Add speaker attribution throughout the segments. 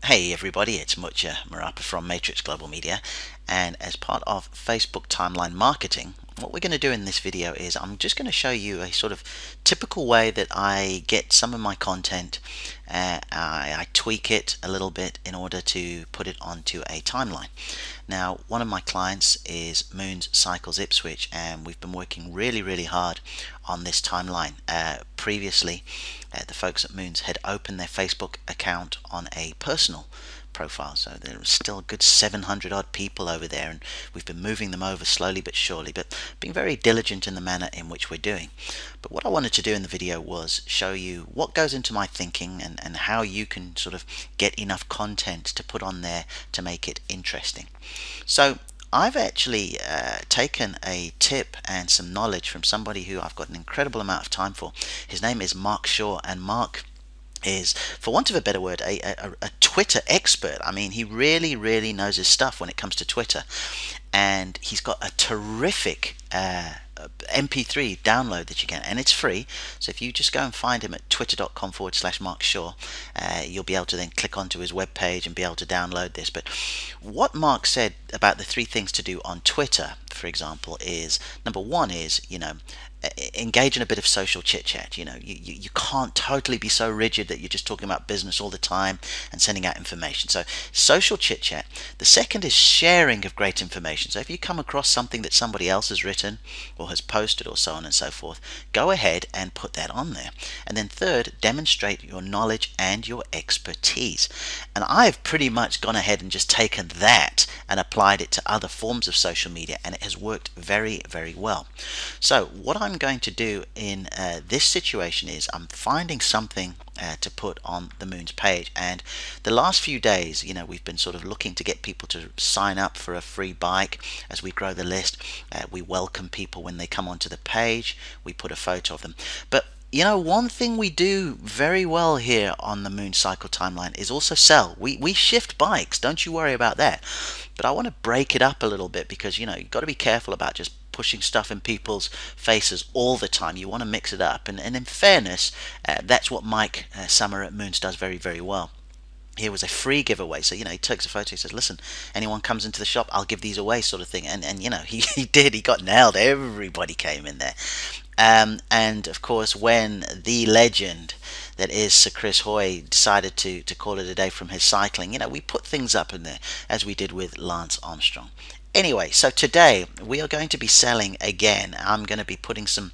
Speaker 1: Hey everybody, it's Mucha Marapa from Matrix Global Media, and as part of Facebook timeline marketing, what we're going to do in this video is I'm just going to show you a sort of typical way that I get some of my content. I tweak it a little bit in order to put it onto a timeline. Now, one of my clients is Moons Cycles Ipswich, and we've been working really hard on this timeline. Previously, the folks at Moons had opened their Facebook account on a personal profile, so there was still a good 700 odd people over there, and we've been moving them over slowly but surely, but being very diligent in the manner in which we're doing. But what I wanted to do in the video was show you what goes into my thinking and how you can sort of get enough content to put on there to make it interesting. So I've actually taken a tip and some knowledge from somebody who I've got an incredible amount of time for. His name is Mark Shaw, and Mark is, for want of a better word, a Twitter expert. I mean, he really knows his stuff when it comes to Twitter, and he's got a terrific MP3 download that you can, and it's free. So if you just go and find him at twitter.com/Mark Shaw, you'll be able to then click onto his webpage and be able to download this. But what Mark said about the 3 things to do on Twitter, for example, is number 1 is, engage in a bit of social chit chat. You can't totally be so rigid that you're just talking about business all the time and sending out information. So social chit chat. The second is sharing of great information. So if you come across something that somebody else has written or has posted or so on and so forth, go ahead and put that on there. And then third, demonstrate your knowledge and your expertise. And I've pretty much gone ahead and just taken that and applied it to other forms of social media, and it has worked very well. So what I'm going to do in this situation is I'm finding something to put on the Moons page, and the last few days, we've been sort of looking to get people to sign up for a free bike. As we grow the list, we welcome people when they come onto the page. We put a photo of them. But one thing we do very well here on the Moon Cycle timeline is also sell. We shift bikes, don't you worry about that. But I want to break it up a little bit, because you've got to be careful about just pushing stuff in people's faces all the time. You want to mix it up, and in fairness, that's what Mike Summer at Moons does very well. Here was a free giveaway, so he takes a photo, he says, listen, anyone comes into the shop, I'll give these away, sort of thing. And he did. He got nailed. Everybody came in there. And of course, when the legend that is Sir Chris Hoy decided to call it a day from his cycling, we put things up in there, as we did with Lance Armstrong. Anyway, so today we are going to be selling again. I'm going to be putting some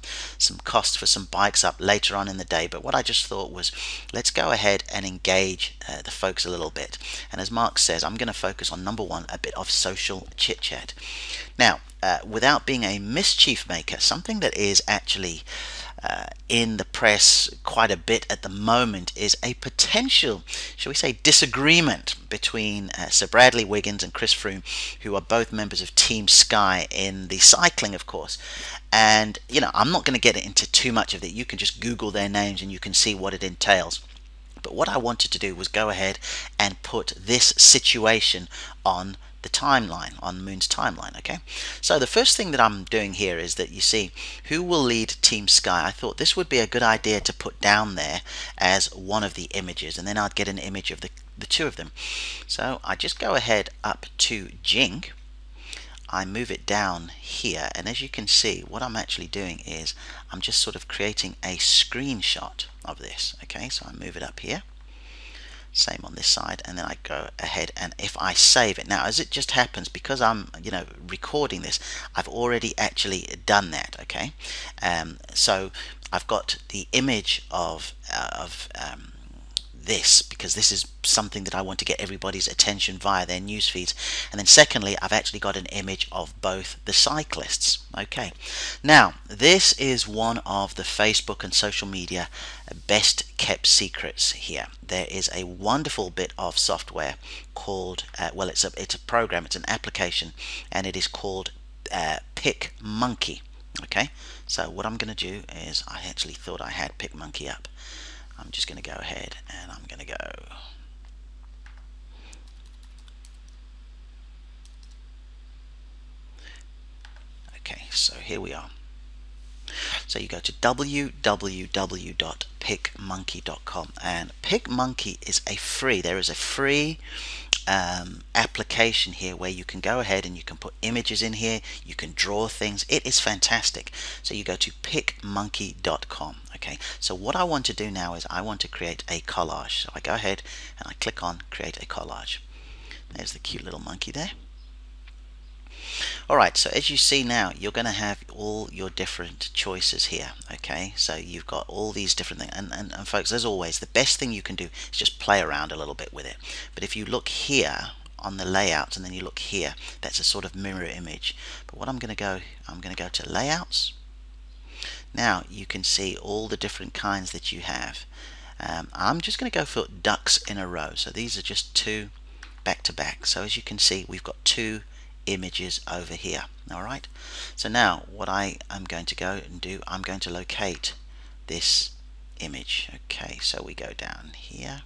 Speaker 1: costs for some bikes up later on in the day, but what I just thought was, let's go ahead and engage the folks a little bit. And as Mark says, I'm going to focus on number 1, a bit of social chit chat. Now, without being a mischief maker, something that is actually in the press quite a bit at the moment is a potential, shall we say, disagreement between Sir Bradley Wiggins and Chris Froome, who are both members of Team Sky in the cycling, of course. And I'm not going to get into too much of it. You can just Google their names and you can see what it entails. But what I wanted to do was go ahead and put this situation on the timeline, on Moon's timeline. Okay, so the first thing that I'm doing here is that you see who will lead Team Sky. I thought this would be a good idea to put down there as one of the images, and then I'd get an image of the 2 of them. So I just go ahead up to Jing, I move it down here, and as you can see, what I'm actually doing is I'm just sort of creating a screenshot of this. Okay, so I move it up here, same on this side, and then I go ahead, and if I save it, now as it just happens, because I'm recording this, I've already actually done that. Okay, so I've got the image of this, because this is something that I want to get everybody's attention via their news feeds. And then secondly, I've actually got an image of both the cyclists. Okay, now this is one of the Facebook and social media best kept secrets here. There is a wonderful bit of software called well, it's a program, it's an application, and it is called PicMonkey. Okay, so what I'm going to do is, I actually thought I had PicMonkey up. I'm just going to go ahead and I'm going to go okay, so here we are. So you go to www.picmonkey.com PicMonkey.com, and PicMonkey is a free. There is a free application here where you can go ahead and you can put images in here, you can draw things. It is fantastic. So you go to PicMonkey.com. Okay, so what I want to do now is I want to create a collage. So I go ahead and I click on create a collage. There's the cute little monkey there. Alright, so as you see now, you're going to have all your different choices here. Okay, so you've got all these different things, and folks, as always, the best thing you can do is just play around a little bit with it. But if you look here on the layouts and then you look here, that's a sort of mirror image. But what I'm going to go to layouts. Now you can see all the different kinds that you have. I'm just going to go for ducks in a row. So these are just two back to back. So as you can see, we've got two images over here. Alright, so now what I am going to go and do, I'm going to locate this image. Okay, so we go down here,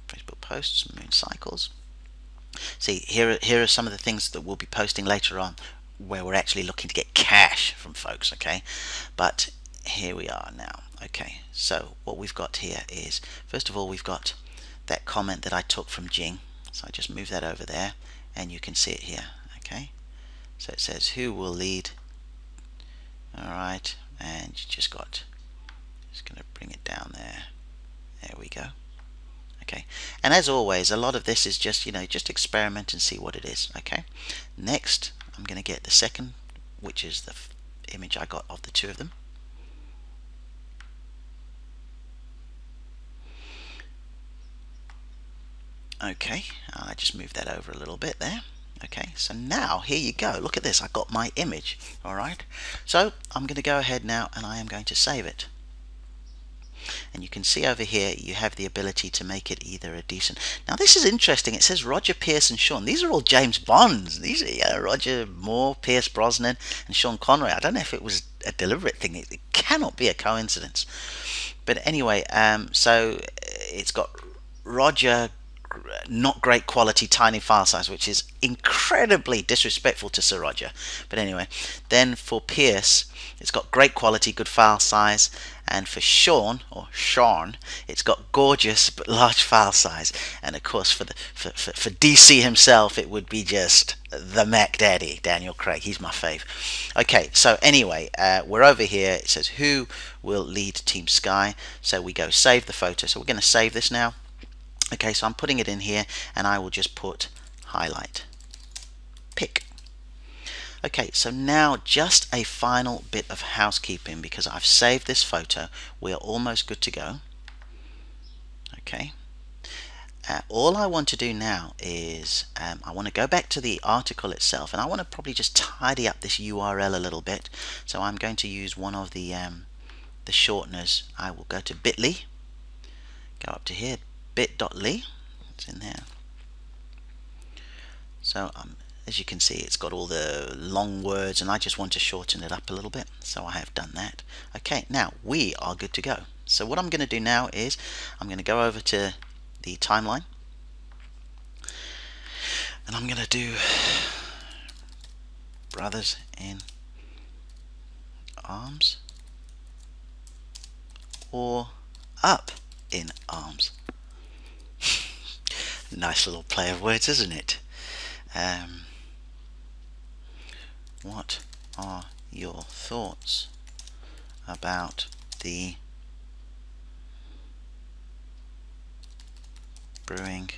Speaker 1: Facebook posts, moon cycles. See, here are some of the things that we'll be posting later on where we're actually looking to get cash from folks. Okay, but here we are now. Okay, so what we've got here is, first of all, we've got that comment that I took from Jing. So I just move that over there and you can see it here. Okay, so it says who will lead. Alright, and you just going to bring it down there. There we go. Okay, and as always, a lot of this is just, just experiment and see what it is. Okay, next I'm going to get the second, which is the image I got of the two of them. Okay, I just moved that over a little bit there. Okay, so now here you go. Look at this. I got my image. Alright, so I'm going to go ahead now and I am going to save it. And you can see over here you have the ability to make it either a decent. Now this is interesting. It says Roger, Pierce and Sean. These are all James Bonds. These are Roger Moore, Pierce Brosnan and Sean Connery. I don't know if it was a deliberate thing. It cannot be a coincidence. But anyway, so it's got Roger, not great quality, tiny file size, which is incredibly disrespectful to Sir Roger. But anyway, then for Pierce, it's got great quality, good file size, and for Sean, or Sean, it's got gorgeous but large file size. And of course, for DC himself, it would be just the Mac Daddy, Daniel Craig. He's my fave. Okay, so anyway, we're over here. It says who will lead Team Sky. So we go save the photo. So we're going to save this now. Okay, so I'm putting it in here and I will just put highlight pick. Okay, so now just a final bit of housekeeping because I've saved this photo. We are almost good to go. Okay, all I want to do now is I want to go back to the article itself and I want to probably just tidy up this URL a little bit. So I'm going to use one of the shorteners. I will go to bit.ly, go up to here, bit.ly, it's in there. So as you can see, it's got all the long words and I just want to shorten it up a little bit, so I have done that. Okay, now we are good to go. So what I'm going to do now is I'm going to go over to the timeline and I'm going to do Brothers in Arms or Up in Arms. Nice little play of words, isn't it? What are your thoughts about the brewing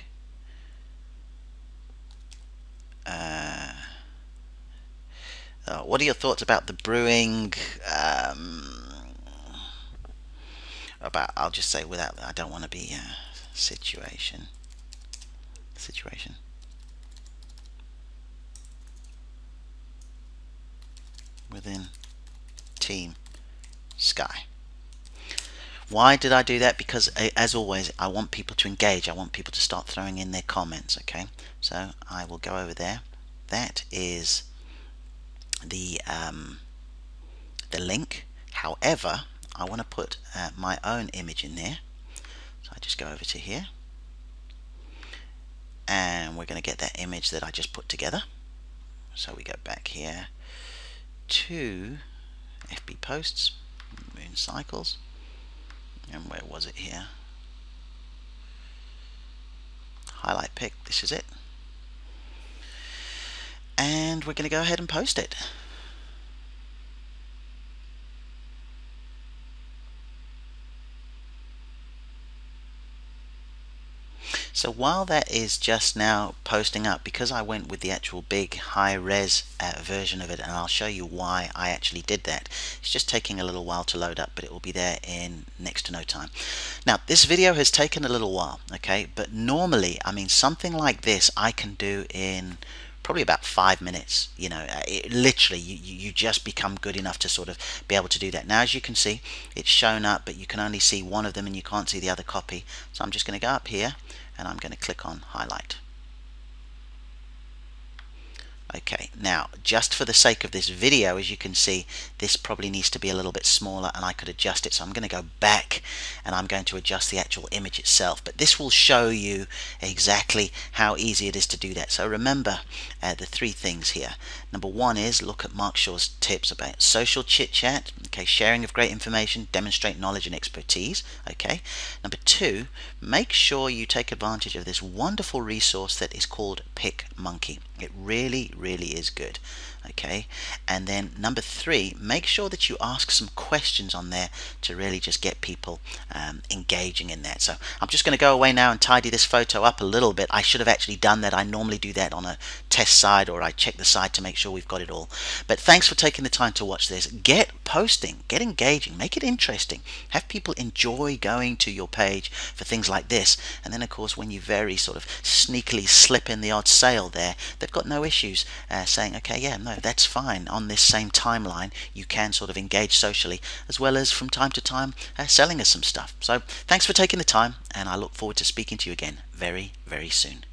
Speaker 1: what are your thoughts about the brewing about, I'll just say without, I don't want to be situation within Team Sky. Why did I do that? Because as always, I want people to engage. I want people to start throwing in their comments. Okay, so I will go over there. That is the link. However, I want to put my own image in there. So I just go over to here and we're going to get that image that I just put together. So we go back here to FB posts, Moon cycles. And where was it here? Highlight pick, this is it. And we're going to go ahead and post it. So while that is just now posting up, because I went with the actual big high-res version of it, and I'll show you why I actually did that. It's just taking a little while to load up, but it will be there in next to no time. Now this video has taken a little while, okay, but normally, I mean, something like this I can do in probably about 5 minutes. You know, literally you just become good enough to sort of be able to do that. Now as you can see, it's shown up, but you can only see one of them and you can't see the other copy. So I'm just going to go up here and I'm going to click on highlight. Okay, now just for the sake of this video, as you can see, this probably needs to be a little bit smaller and I could adjust it. So I'm going to go back and I'm going to adjust the actual image itself. But this will show you exactly how easy it is to do that. So remember the 3 things here. Number 1 is look at Mark Shaw's tips about social chit chat, okay, sharing of great information, demonstrate knowledge and expertise. Okay. Number 2, make sure you take advantage of this wonderful resource that is called PicMonkey. It really is good. Okay, and then number 3, make sure that you ask some questions on there to really just get people engaging in that. So I'm just going to go away now and tidy this photo up a little bit. I should have actually done that. I normally do that on a test side, or I check the side to make sure we've got it all. But thanks for taking the time to watch this. Get posting, get engaging, make it interesting, have people enjoy going to your page for things like this. And then of course when you very sort of sneakily slip in the odd sale there, they've got no issues saying, okay, yeah, no, that's fine. On this same timeline you can sort of engage socially, as well as from time to time selling us some stuff. So thanks for taking the time, and I look forward to speaking to you again very soon.